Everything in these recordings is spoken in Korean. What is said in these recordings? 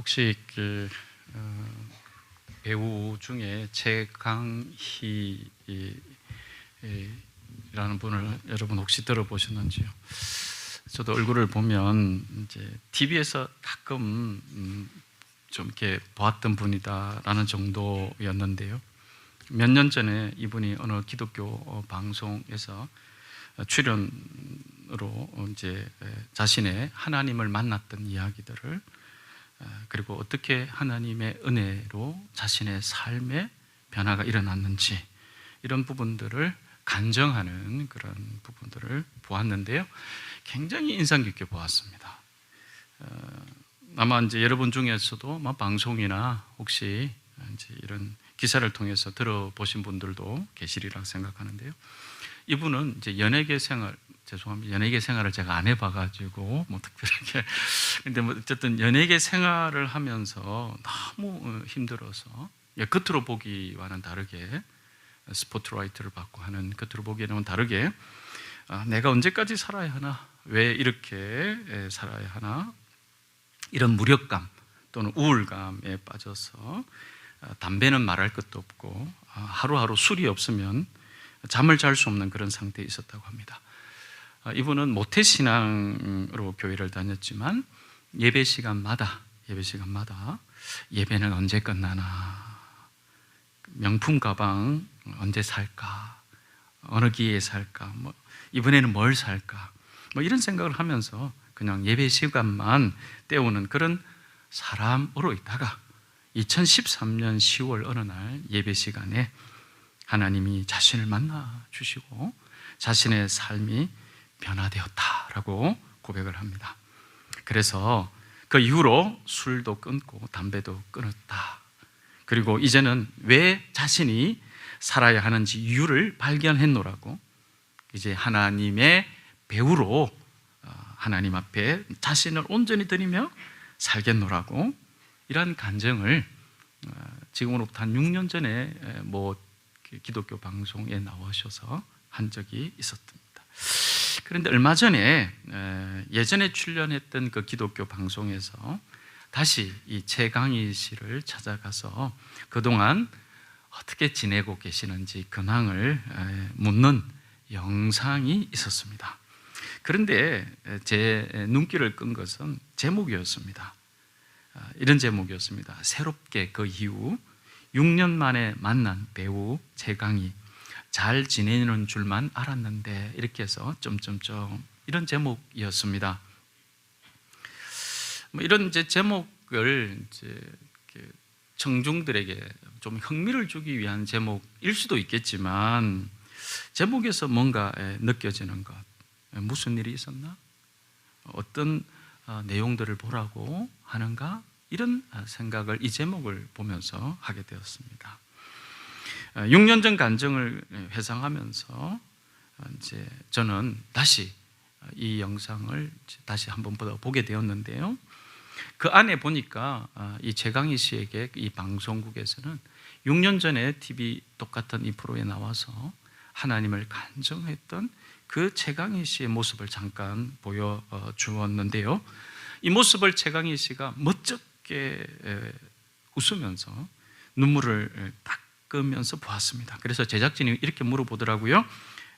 혹시 배우 중에 최강희라는 분을 여러분 혹시 들어보셨는지요? 저도 얼굴을 보면 이제 TV에서 가끔 좀 이렇게 보았던 분이다라는 정도였는데요. 몇 년 전에 이분이 어느 기독교 방송에서 출연으로 이제 자신의 하나님을 만났던 이야기들을, 그리고 어떻게 하나님의 은혜로 자신의 삶에 변화가 일어났는지, 이런 부분들을 간증하는 그런 부분들을 보았는데요. 굉장히 인상 깊게 보았습니다. 아마 이제 여러분 중에서도 방송이나 혹시 이제 이런 기사를 통해서 들어보신 분들도 계시리라 생각하는데요. 이분은 이제 연예계 생활, 죄송합니다. 연예계 생활을 제가 안 해봐가지고 특별하게, 근데 어쨌든 연예계 생활을 하면서 너무 힘들어서, 겉으로 보기와는 다르게, 스포트라이트를 받고 하는 겉으로 보기에는 다르게, 내가 언제까지 살아야 하나, 왜 이렇게 살아야 하나, 이런 무력감 또는 우울감에 빠져서 담배는 말할 것도 없고 하루하루 술이 없으면 잠을 잘 수 없는 그런 상태에 있었다고 합니다. 이분은 모태신앙으로 교회를 다녔지만 예배 시간마다 예배는 언제 끝나나, 명품 가방 언제 살까, 어느 기회에 살까, 이번에는 뭘 살까, 이런 생각을 하면서 그냥 예배 시간만 때우는 그런 사람으로 있다가 2013년 10월 어느 날 예배 시간에 하나님이 자신을 만나 주시고 자신의 삶이 변화되었다라고 고백을 합니다. 그래서 그 이후로 술도 끊고 담배도 끊었다. 그리고 이제는 왜 자신이 살아야 하는지 이유를 발견했노라고, 이제 하나님의 배우로 하나님 앞에 자신을 온전히 드리며 살겠노라고, 이런 간증을 지금으로부터 한 6년 전에 기독교 방송에 나오셔서 한 적이 있었습니다. 그런데 얼마 전에 예전에 출연했던 그 기독교 방송에서 다시 이 최강희 씨를 찾아가서 그동안 어떻게 지내고 계시는지 근황을 묻는 영상이 있었습니다. 그런데 제 눈길을 끈 것은 제목이었습니다. 이런 제목이었습니다. 새롭게 그 이후 6년 만에 만난 배우 최강희, 잘 지내는 줄만 알았는데, 이렇게 해서 점점점, 이런 제목이었습니다. 이런 이제 제목을 이제 청중들에게 좀 흥미를 주기 위한 제목일 수도 있겠지만, 제목에서 뭔가 느껴지는 것, 무슨 일이 있었나? 어떤 내용들을 보라고 하는가? 이런 생각을 이 제목을 보면서 하게 되었습니다. 6년 전 간증을 회상하면서 이제 저는 다시 이 영상을 다시 한번 보게 되었는데요. 그 안에 보니까 이 최강희 씨에게 이 방송국에서는 6년 전에 TV 똑같은 이 프로에 나와서 하나님을 간증했던 그 최강희 씨의 모습을 잠깐 보여주었는데요. 이 모습을 최강희 씨가 멋쩍게 웃으면서 눈물을 닦으면서 보았습니다. 그래서 제작진이 이렇게 물어보더라고요.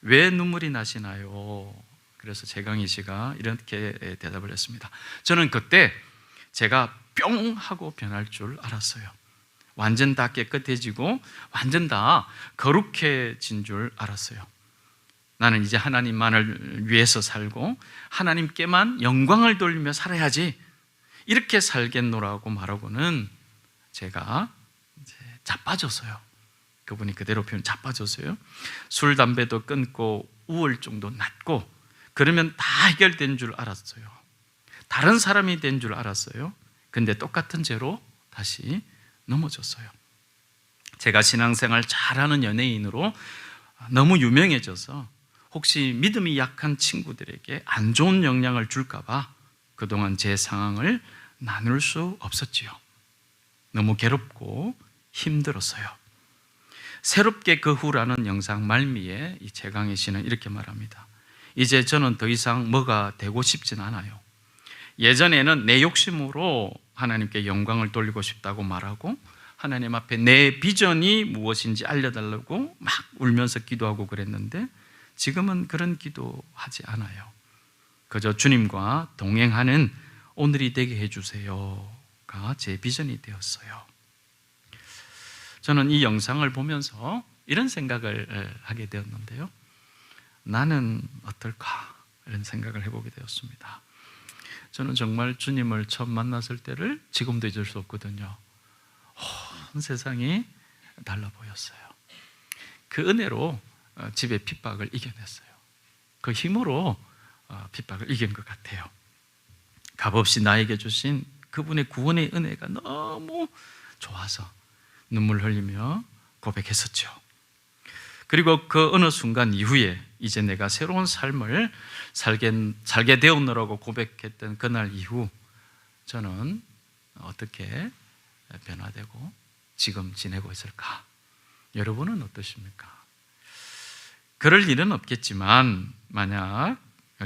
왜 눈물이 나시나요? 그래서 최강희 씨가 이렇게 대답을 했습니다. 저는 그때 제가 뿅 하고 변할 줄 알았어요. 완전 다 깨끗해지고 완전 다 거룩해진 줄 알았어요. 나는 이제 하나님만을 위해서 살고 하나님께만 영광을 돌리며 살아야지, 이렇게 살겠노라고 말하고는 제가 이제 자빠졌어요. 그분이 그대로 표현, 자빠졌어요. 술, 담배도 끊고 우울증도 낫고 그러면 다 해결된 줄 알았어요. 다른 사람이 된 줄 알았어요. 근데 똑같은 죄로 다시 넘어졌어요. 제가 신앙생활 잘하는 연예인으로 너무 유명해져서 혹시 믿음이 약한 친구들에게 안 좋은 영향을 줄까 봐 그동안 제 상황을 나눌 수 없었지요. 너무 괴롭고 힘들었어요. 새롭게 그 후라는 영상 말미에 이 최강희 씨는 이렇게 말합니다. 이제 저는 더 이상 뭐가 되고 싶진 않아요. 예전에는 내 욕심으로 하나님께 영광을 돌리고 싶다고 말하고 하나님 앞에 내 비전이 무엇인지 알려달라고 막 울면서 기도하고 그랬는데 지금은 그런 기도하지 않아요. 그저 주님과 동행하는 오늘이 되게 해주세요가 제 비전이 되었어요. 저는 이 영상을 보면서 이런 생각을 하게 되었는데요. 나는 어떨까? 이런 생각을 해보게 되었습니다. 저는 정말 주님을 처음 만났을 때를 지금도 잊을 수 없거든요. 온 세상이 달라 보였어요. 그 은혜로 집의 핍박을 이겨냈어요. 그 힘으로 핍박을 이긴 것 같아요. 값없이 나에게 주신 그분의 구원의 은혜가 너무 좋아서 눈물 흘리며 고백했었죠. 그리고 그 어느 순간 이후에 이제 내가 새로운 삶을 살게 되었노라고 고백했던 그날 이후 저는 어떻게 변화되고 지금 지내고 있을까? 여러분은 어떠십니까? 그럴 일은 없겠지만 만약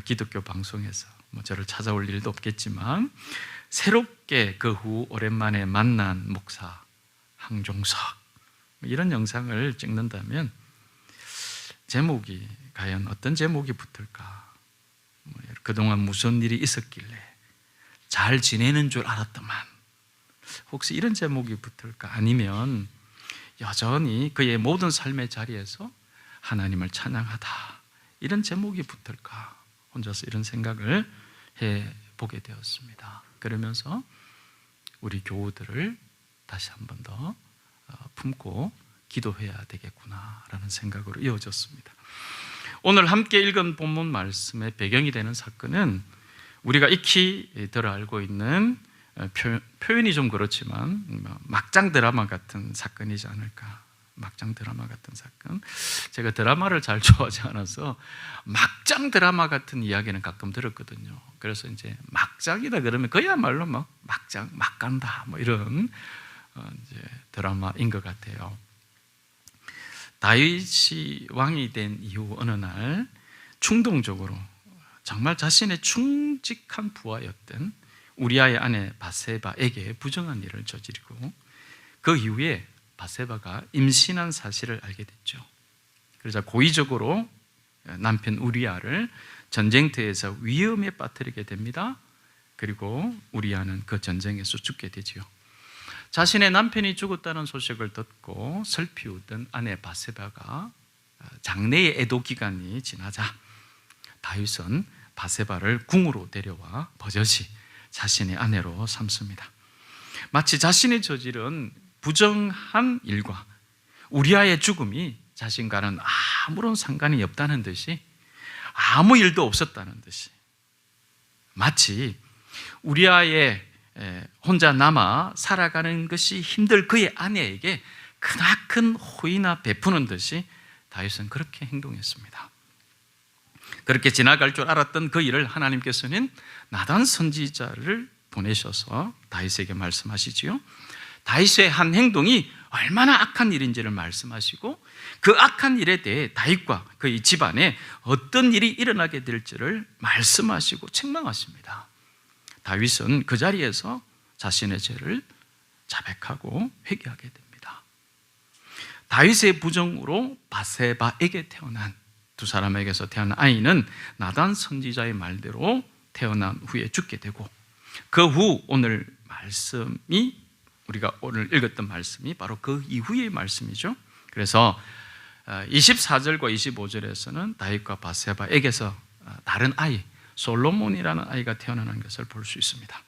기독교 방송에서 저를 찾아올 일도 없겠지만 새롭게 그 후 오랜만에 만난 목사 항종석 이런 영상을 찍는다면 제목이 과연 어떤 제목이 붙을까? 그동안 무슨 일이 있었길래 잘 지내는 줄 알았더만 혹시 이런 제목이 붙을까? 아니면 여전히 그의 모든 삶의 자리에서 하나님을 찬양하다 이런 제목이 붙을까? 혼자서 이런 생각을 해보게 되었습니다. 그러면서 우리 교우들을 다시 한 번 더 품고 기도해야 되겠구나라는 생각으로 이어졌습니다. 오늘 함께 읽은 본문 말씀의 배경이 되는 사건은 우리가 익히 들어 알고 있는 표현이 좀 그렇지만 막장 드라마 같은 사건이지 않을까. 막장 드라마 같은 사건. 제가 드라마를 잘 좋아하지 않아서 막장 드라마 같은 이야기는 가끔 들었거든요. 그래서 이제 막장이다 그러면 그야말로 막 막장, 막 간다 뭐 이런 이제 드라마인 것 같아요. 다윗이 왕이 된 이후 어느 날 충동적으로 정말 자신의 충직한 부하였던 우리아의 아내 바세바에게 부정한 일을 저지르고 그 이후에 바세바가 임신한 사실을 알게 됐죠. 그러자 고의적으로 남편 우리아를 전쟁터에서 위험에 빠뜨리게 됩니다. 그리고 우리아는 그 전쟁에서 죽게 되지요. 자신의 남편이 죽었다는 소식을 듣고 슬피 웃던 아내 바세바가 장래의 애도 기간이 지나자 다윗은 바세바를 궁으로 데려와 버젓이 자신의 아내로 삼습니다. 마치 자신이 저지른 부정한 일과 우리아의 죽음이 자신과는 아무런 상관이 없다는 듯이 아무 일도 없었다는 듯이 마치 우리아의 혼자 남아 살아가는 것이 힘들 그의 아내에게 크나큰 호의나 베푸는 듯이 다윗은 그렇게 행동했습니다. 그렇게 지나갈 줄 알았던 그 일을 하나님께서는 나단 선지자를 보내셔서 다윗에게 말씀하시지요. 다윗의 한 행동이 얼마나 악한 일인지를 말씀하시고 그 악한 일에 대해 다윗과 그의 집안에 어떤 일이 일어나게 될지를 말씀하시고 책망하십니다. 다윗은 그 자리에서 자신의 죄를 자백하고 회개하게 됩니다. 다윗의 부정으로 바세바에게 태어난 두 사람에게서 태어난 아이는 나단 선지자의 말대로 태어난 후에 죽게 되고 그 후 오늘 말씀이 우리가 오늘 읽었던 말씀이 바로 그 이후의 말씀이죠. 그래서 24절과 25절에서는 다윗과 바세바에게서 다른 아이 솔로몬이라는 아이가 태어나는 것을 볼 수 있습니다.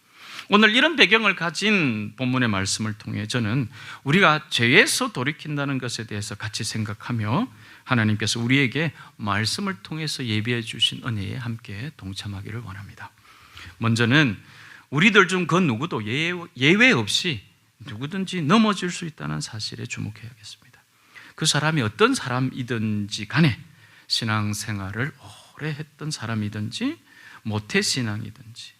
오늘 이런 배경을 가진 본문의 말씀을 통해 저는 우리가 죄에서 돌이킨다는 것에 대해서 같이 생각하며 하나님께서 우리에게 말씀을 통해서 예비해 주신 은혜에 함께 동참하기를 원합니다. 먼저는 우리들 중 그 누구도 예외 없이 누구든지 넘어질 수 있다는 사실에 주목해야겠습니다. 그 사람이 어떤 사람이든지 간에 신앙생활을 오래 했던 사람이든지 모태신앙이든지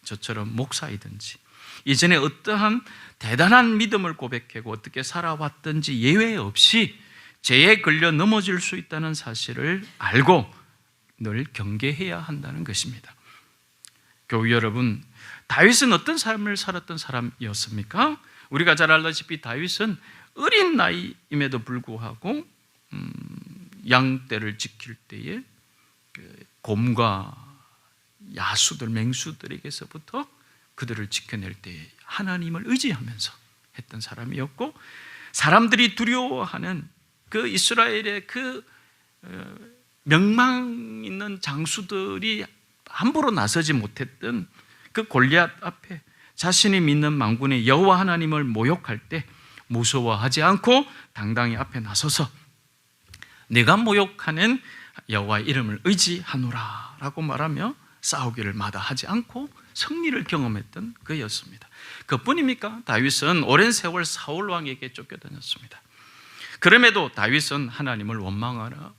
저처럼 목사이든지 이전에 어떠한 대단한 믿음을 고백하고 어떻게 살아왔든지 예외 없이 죄에 걸려 넘어질 수 있다는 사실을 알고 늘 경계해야 한다는 것입니다. 교우 여러분, 다윗은 어떤 삶을 살았던 사람이었습니까? 우리가 잘 알다시피 다윗은 어린 나이임에도 불구하고 양떼를 지킬 때에 곰과 야수들, 맹수들에게서부터 그들을 지켜낼 때에 하나님을 의지하면서 했던 사람이었고, 사람들이 두려워하는 그 이스라엘의 그 명망 있는 장수들이 함부로 나서지 못했던 그 골리앗 앞에 자신이 믿는 만군의 여호와 하나님을 모욕할 때 무서워하지 않고 당당히 앞에 나서서 내가 모욕하는 여호와의 이름을 의지하노라 라고 말하며 싸우기를 마다하지 않고 승리를 경험했던 그였습니다. 그뿐입니까? 다윗은 오랜 세월 사울 왕에게 쫓겨다녔습니다. 그럼에도 다윗은 하나님을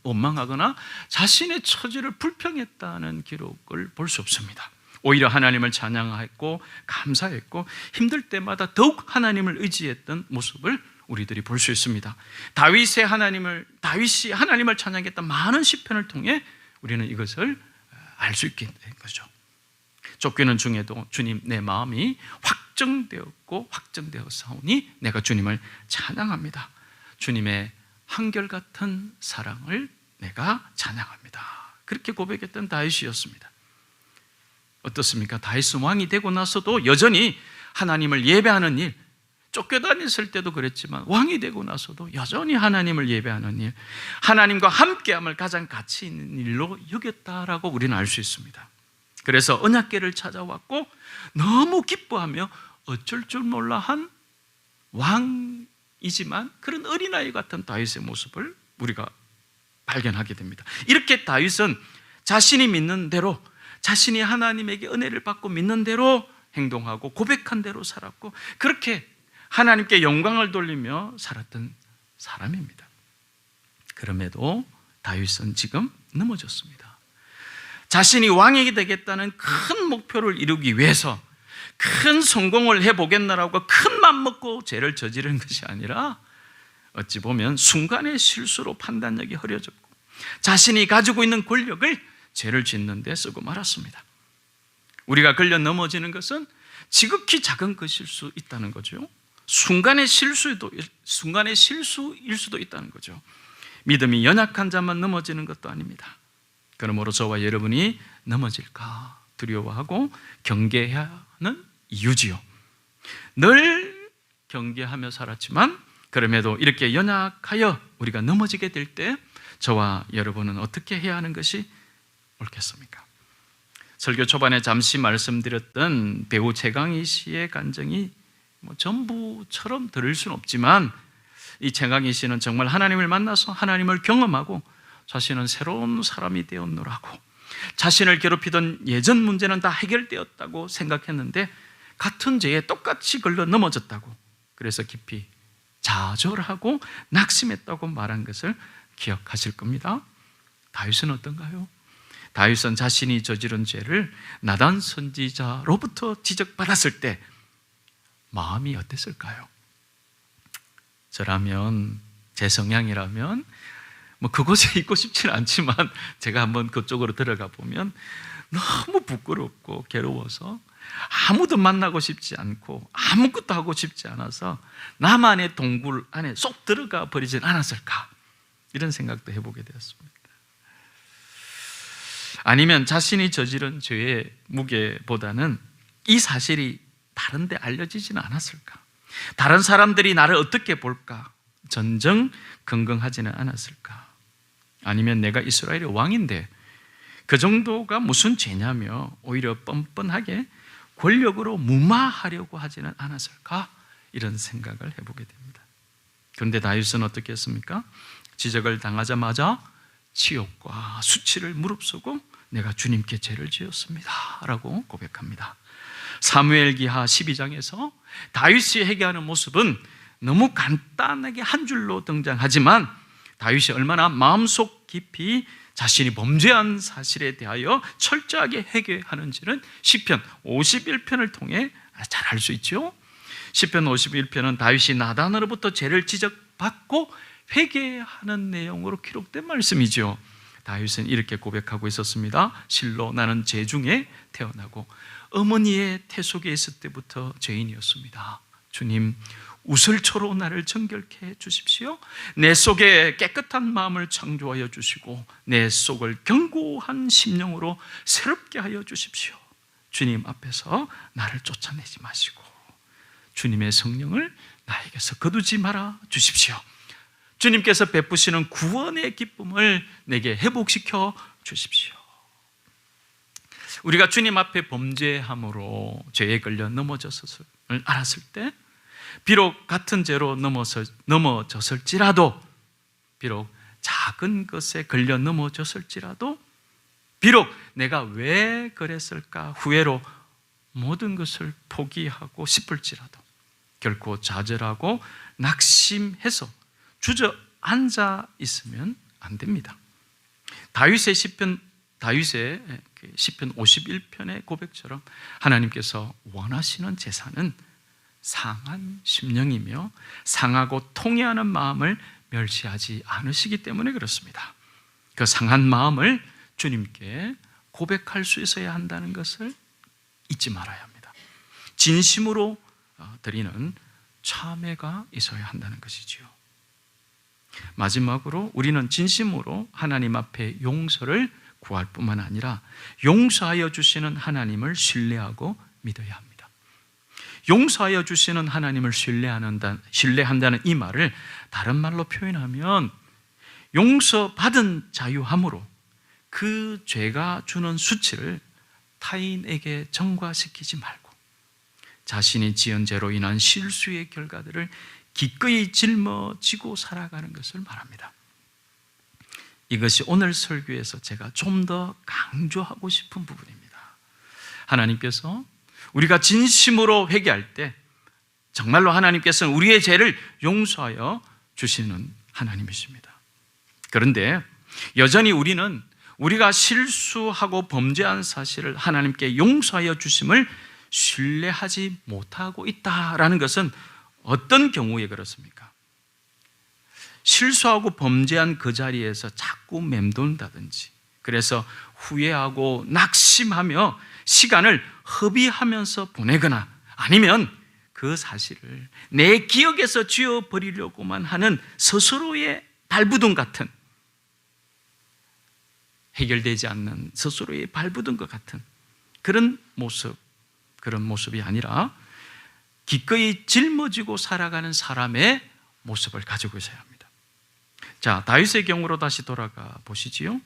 원망하거나 자신의 처지를 불평했다는 기록을 볼 수 없습니다. 오히려 하나님을 찬양했고 감사했고 힘들 때마다 더욱 하나님을 의지했던 모습을 우리들이 볼 수 있습니다. 다윗이 하나님을 찬양했던 많은 시편을 통해 우리는 이것을 알 수 있게 된 거죠. 쫓기는 중에도 주님, 내 마음이 확정되었사오니 내가 주님을 찬양합니다. 주님의 한결같은 사랑을 내가 찬양합니다. 그렇게 고백했던 다윗이었습니다. 어떻습니까? 다윗은 왕이 되고 나서도 여전히 하나님을 예배하는 일, 쫓겨다녔을 때도 그랬지만 왕이 되고 나서도 여전히 하나님을 예배하는 일, 하나님과 함께함을 가장 가치 있는 일로 여겼다라고 우리는 알 수 있습니다. 그래서 언약궤를 찾아왔고 너무 기뻐하며 어쩔 줄 몰라 한 왕이지만 그런 어린아이 같은 다윗의 모습을 우리가 발견하게 됩니다. 이렇게 다윗은 자신이 믿는 대로, 자신이 하나님에게 은혜를 받고 믿는 대로 행동하고 고백한 대로 살았고, 그렇게 하나님께 영광을 돌리며 살았던 사람입니다. 그럼에도 다윗은 지금 넘어졌습니다. 자신이 왕이 되겠다는 큰 목표를 이루기 위해서 큰 성공을 해보겠나라고 큰 맘 먹고 죄를 저지른 것이 아니라 어찌 보면 순간의 실수로 판단력이 흐려졌고 자신이 가지고 있는 권력을 죄를 짓는 데 쓰고 말았습니다. 우리가 걸려 넘어지는 것은 지극히 작은 것일 수 있다는 거죠. 순간의 실수일 수도 있다는 거죠. 믿음이 연약한 자만 넘어지는 것도 아닙니다. 그러므로 저와 여러분이 넘어질까 두려워하고 경계해야 하는 이유지요. 늘 경계하며 살았지만 그럼에도 이렇게 연약하여 우리가 넘어지게 될 때 저와 여러분은 어떻게 해야 하는 것이 옳겠습니까? 설교 초반에 잠시 말씀드렸던 배우 최강희 씨의 간증이 전부처럼 들을 수는 없지만 이 최강희 씨는 정말 하나님을 만나서 하나님을 경험하고 자신은 새로운 사람이 되었노라고, 자신을 괴롭히던 예전 문제는 다 해결되었다고 생각했는데 같은 죄에 똑같이 걸려 넘어졌다고, 그래서 깊이 좌절하고 낙심했다고 말한 것을 기억하실 겁니다. 다윗은 어떤가요? 다윗은 자신이 저지른 죄를 나단 선지자로부터 지적받았을 때 마음이 어땠을까요? 저라면, 제 성향이라면 그곳에 있고 싶지는 않지만 제가 한번 그쪽으로 들어가 보면 너무 부끄럽고 괴로워서 아무도 만나고 싶지 않고 아무것도 하고 싶지 않아서 나만의 동굴 안에 쏙 들어가 버리진 않았을까, 이런 생각도 해보게 되었습니다. 아니면 자신이 저지른 죄의 무게보다는 이 사실이 다른 데 알려지지는 않았을까, 다른 사람들이 나를 어떻게 볼까 전전긍긍하지는 않았을까, 아니면 내가 이스라엘의 왕인데 그 정도가 무슨 죄냐며 오히려 뻔뻔하게 권력으로 무마하려고 하지는 않았을까, 이런 생각을 해보게 됩니다. 그런데 다윗은 어떻게 했습니까? 지적을 당하자마자 치욕과 수치를 무릅쓰고 내가 주님께 죄를 지었습니다 라고 고백합니다. 사무엘기하 12장에서 다윗이 회개하는 모습은 너무 간단하게 한 줄로 등장하지만 다윗이 얼마나 마음속 깊이 자신이 범죄한 사실에 대하여 철저하게 회개하는지는 시편 51편을 통해 잘 알 수 있죠. 시편 51편은 다윗이 나단으로부터 죄를 지적받고 회개하는 내용으로 기록된 말씀이죠. 다윗은 이렇게 고백하고 있었습니다. 실로 나는 죄 중에 태어나고 어머니의 태 속에 있을 때부터 죄인이었습니다. 주님, 우슬초로 나를 정결케 해 주십시오. 내 속에 깨끗한 마음을 창조하여 주시고 내 속을 견고한 심령으로 새롭게 하여 주십시오. 주님 앞에서 나를 쫓아내지 마시고 주님의 성령을 나에게서 거두지 말아 주십시오. 주님께서 베푸시는 구원의 기쁨을 내게 회복시켜 주십시오. 우리가 주님 앞에 범죄함으로 죄에 걸려 넘어졌을 알았을 때, 비록 같은 죄로 넘어졌을지라도, 비록 작은 것에 걸려 넘어졌을지라도, 비록 내가 왜 그랬을까 후회로 모든 것을 포기하고 싶을지라도 결코 좌절하고 낙심해서 주저앉아 있으면 안 됩니다. 다윗의 시편 51편의 고백처럼 하나님께서 원하시는 제사는 상한 심령이며 상하고 통회하는 마음을 멸시하지 않으시기 때문에 그렇습니다. 그 상한 마음을 주님께 고백할 수 있어야 한다는 것을 잊지 말아야 합니다. 진심으로 드리는 참회가 있어야 한다는 것이지요. 마지막으로 우리는 진심으로 하나님 앞에 용서를 구할 뿐만 아니라 용서하여 주시는 하나님을 신뢰하고 믿어야 합니다. 용서하여 주시는 하나님을 신뢰한다는 이 말을 다른 말로 표현하면 용서받은 자유함으로 그 죄가 주는 수치를 타인에게 전가시키지 말고 자신이 지은 죄로 인한 실수의 결과들을 기꺼이 짊어지고 살아가는 것을 말합니다. 이것이 오늘 설교에서 제가 좀 더 강조하고 싶은 부분입니다. 하나님께서 우리가 진심으로 회개할 때 정말로 하나님께서는 우리의 죄를 용서하여 주시는 하나님이십니다. 그런데 여전히 우리는 우리가 실수하고 범죄한 사실을 하나님께 용서하여 주심을 신뢰하지 못하고 있다라는 것은 어떤 경우에 그렇습니까? 실수하고 범죄한 그 자리에서 자꾸 맴돈다든지, 그래서 후회하고 낙심하며 시간을 허비하면서 보내거나, 아니면 그 사실을 내 기억에서 지워버리려고만 하는 스스로의 발부둥 같은, 해결되지 않는 스스로의 발부둥 것 같은 그런 모습이 아니라 기꺼이 짊어지고 살아가는 사람의 모습을 가지고 있어야 합니다. 자, 다윗의 경우로 다시 돌아가 보시지요.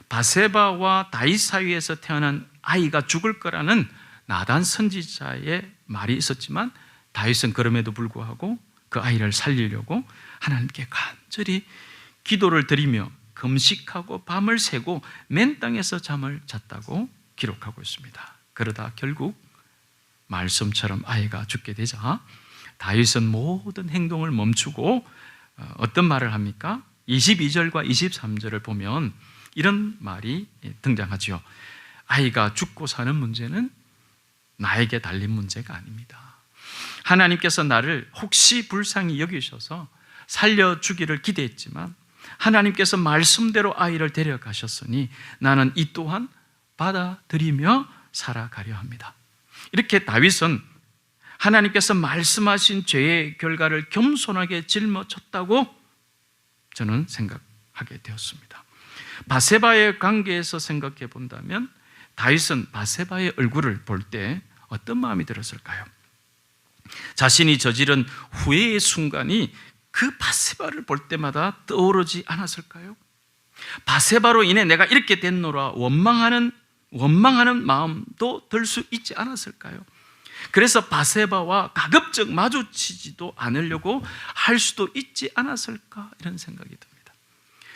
바세바와 다윗 사이에서 태어난 아이가 죽을 거라는 나단 선지자의 말이 있었지만 다윗은 그럼에도 불구하고 그 아이를 살리려고 하나님께 간절히 기도를 드리며 금식하고 밤을 새고 맨 땅에서 잠을 잤다고 기록하고 있습니다. 그러다 결국 말씀처럼 아이가 죽게 되자 다윗은 모든 행동을 멈추고 어떤 말을 합니까? 22절과 23절을 보면 이런 말이 등장하죠. 아이가 죽고 사는 문제는 나에게 달린 문제가 아닙니다. 하나님께서 나를 혹시 불쌍히 여기셔서 살려주기를 기대했지만 하나님께서 말씀대로 아이를 데려가셨으니 나는 이 또한 받아들이며 살아가려 합니다. 이렇게 다윗은 하나님께서 말씀하신 죄의 결과를 겸손하게 짊어졌다고 저는 생각하게 되었습니다. 바세바의 관계에서 생각해 본다면 다윗은 바세바의 얼굴을 볼 때 어떤 마음이 들었을까요? 자신이 저지른 후회의 순간이 그 바세바를 볼 때마다 떠오르지 않았을까요? 바세바로 인해 내가 이렇게 됐노라 원망하는 마음도 들 수 있지 않았을까요? 그래서 바세바와 가급적 마주치지도 않으려고 할 수도 있지 않았을까, 이런 생각이 듭니다.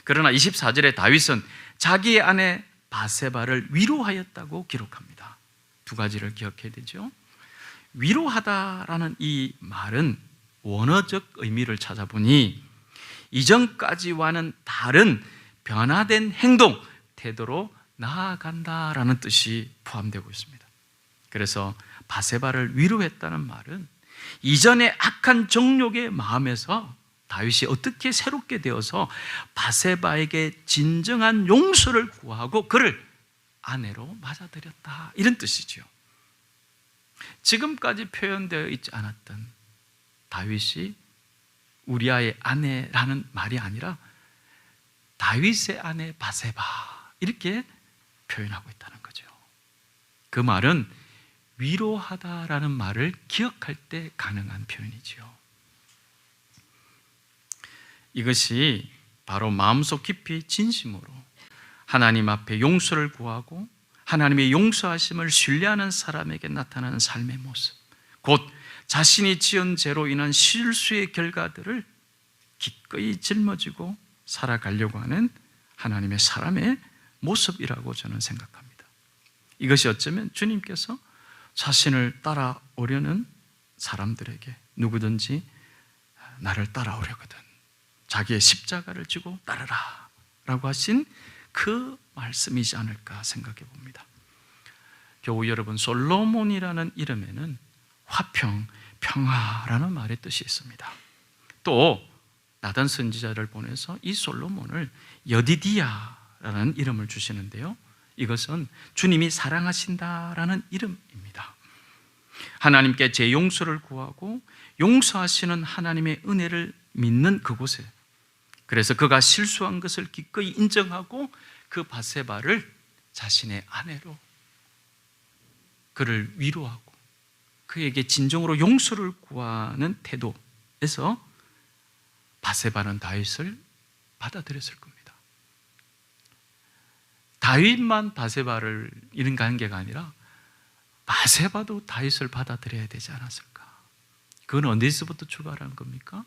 그러나 24절에 다윗은 자기의 아내 바세바를 위로하였다고 기록합니다. 두 가지를 기억해야 되죠. 위로하다라는 이 말은 원어적 의미를 찾아보니 이전까지와는 다른 변화된 행동, 태도로 나아간다라는 뜻이 포함되고 있습니다. 그래서 바세바를 위로했다는 말은 이전의 악한 정욕의 마음에서 다윗이 어떻게 새롭게 되어서 바세바에게 진정한 용서를 구하고 그를 아내로 맞아들였다, 이런 뜻이죠. 지금까지 표현되어 있지 않았던 다윗이 우리아의 아내라는 말이 아니라 다윗의 아내 바세바, 이렇게 표현하고 있다는 거죠. 그 말은 위로하다라는 말을 기억할 때 가능한 표현이지요. 이것이 바로 마음속 깊이 진심으로 하나님 앞에 용서를 구하고 하나님의 용서하심을 신뢰하는 사람에게 나타나는 삶의 모습, 곧 자신이 지은 죄로 인한 실수의 결과들을 기꺼이 짊어지고 살아가려고 하는 하나님의 사람의 모습이라고 저는 생각합니다. 이것이 어쩌면 주님께서 자신을 따라오려는 사람들에게 누구든지 나를 따라오려거든 자기의 십자가를 지고 따르라 라고 하신 그 말씀이지 않을까 생각해 봅니다. 교우 여러분, 솔로몬이라는 이름에는 화평, 평화라는 말의 뜻이 있습니다. 또 나단 선지자를 보내서 이 솔로몬을 여디디야라는 이름을 주시는데요, 이것은 주님이 사랑하신다라는 이름입니다. 하나님께 제 용서를 구하고 용서하시는 하나님의 은혜를 믿는 그곳에, 그래서 그가 실수한 것을 기꺼이 인정하고 그 바세바를 자신의 아내로, 그를 위로하고 그에게 진정으로 용서를 구하는 태도에서 바세바는 다윗을 받아들였을 겁니다. 다윗만 바세바를 이런 관계가 아니라 바세바도 다윗을 받아들여야 되지 않았을까? 그건 어디서부터 출발한 겁니까?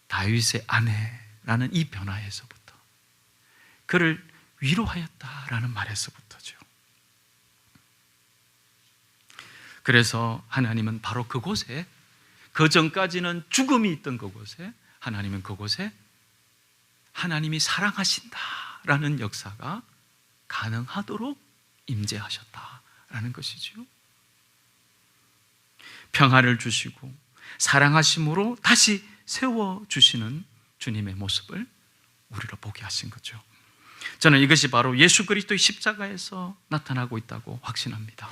다윗의 아내라는 이 변화에서부터, 그를 위로하였다라는 말에서부터죠. 그래서 하나님은 바로 그곳에, 그 전까지는 죽음이 있던 그곳에, 하나님은 그곳에 하나님이 사랑하신다라는 역사가 가능하도록 임재하셨다라는 것이죠. 평화를 주시고 사랑하심으로 다시 세워주시는 주님의 모습을 우리로 보게 하신 거죠. 저는 이것이 바로 예수 그리스도의 십자가에서 나타나고 있다고 확신합니다.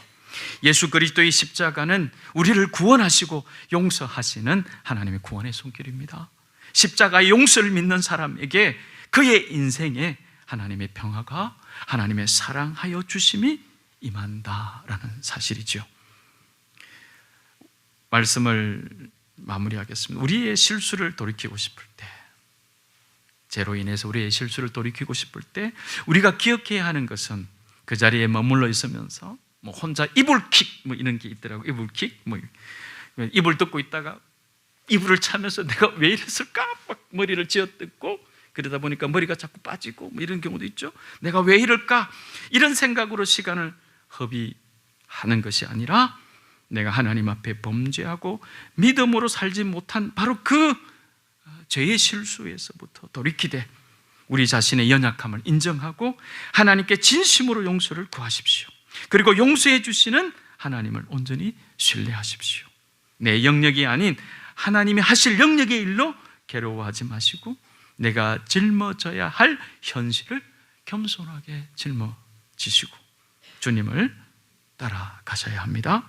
예수 그리스도의 십자가는 우리를 구원하시고 용서하시는 하나님의 구원의 손길입니다. 십자가의 용서를 믿는 사람에게 그의 인생에 하나님의 평화가, 하나님의 사랑하여 주심이 임한다라는 사실이죠. 말씀을 마무리하겠습니다. 우리의 실수를 돌이키고 싶을 때, 죄로 인해서 우리의 실수를 돌이키고 싶을 때 우리가 기억해야 하는 것은 그 자리에 머물러 있으면서 혼자 이불킥 이런 게 있더라고요. 이불킥 이불 뜯고 있다가 이불을 차면서 내가 왜 이랬을까? 막 머리를 쥐어뜯고 그러다 보니까 머리가 자꾸 빠지고 이런 경우도 있죠. 내가 왜 이럴까? 이런 생각으로 시간을 허비하는 것이 아니라 내가 하나님 앞에 범죄하고 믿음으로 살지 못한 바로 그 죄의 실수에서부터 돌이키되 우리 자신의 연약함을 인정하고 하나님께 진심으로 용서를 구하십시오. 그리고 용서해 주시는 하나님을 온전히 신뢰하십시오. 내 영역이 아닌 하나님이 하실 영역의 일로 괴로워하지 마시고 내가 짊어져야 할 현실을 겸손하게 짊어지시고 주님을 따라가셔야 합니다.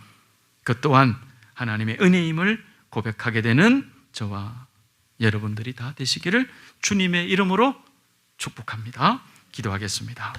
그 또한 하나님의 은혜임을 고백하게 되는 저와 여러분들이 다 되시기를 주님의 이름으로 축복합니다. 기도하겠습니다.